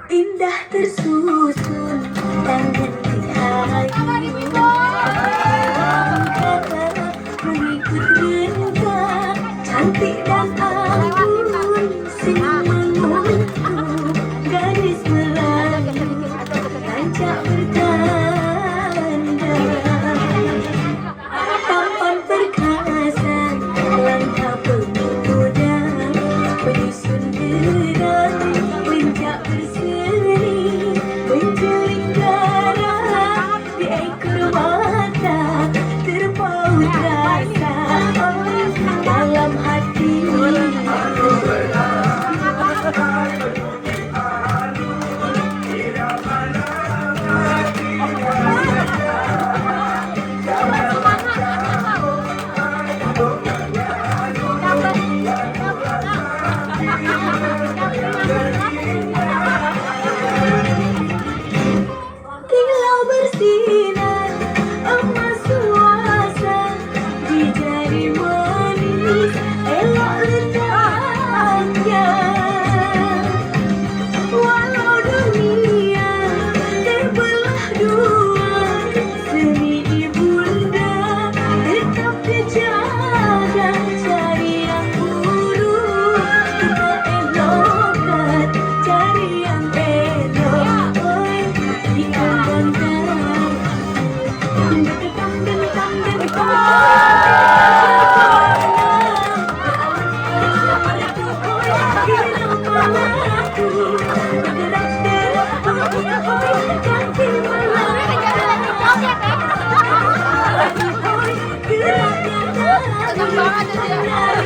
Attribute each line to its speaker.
Speaker 1: Indah tersusun tangan di mengikut rentang cantik dan anggun menunggu garis melayu rancak bertanda tampan perkasa langkah pemuda menyusun derang lincah berseri menculik darah di ekor mata terpaut rasa dalam hati. Kilau bersinar emas suasa di jari manis elok letaknya. Walau dunia terbelah dua, seni ibunda tetap dijaga. Cari yang buruk kita elokkan, cari yang elok dikembangkan.
Speaker 2: Banget ya.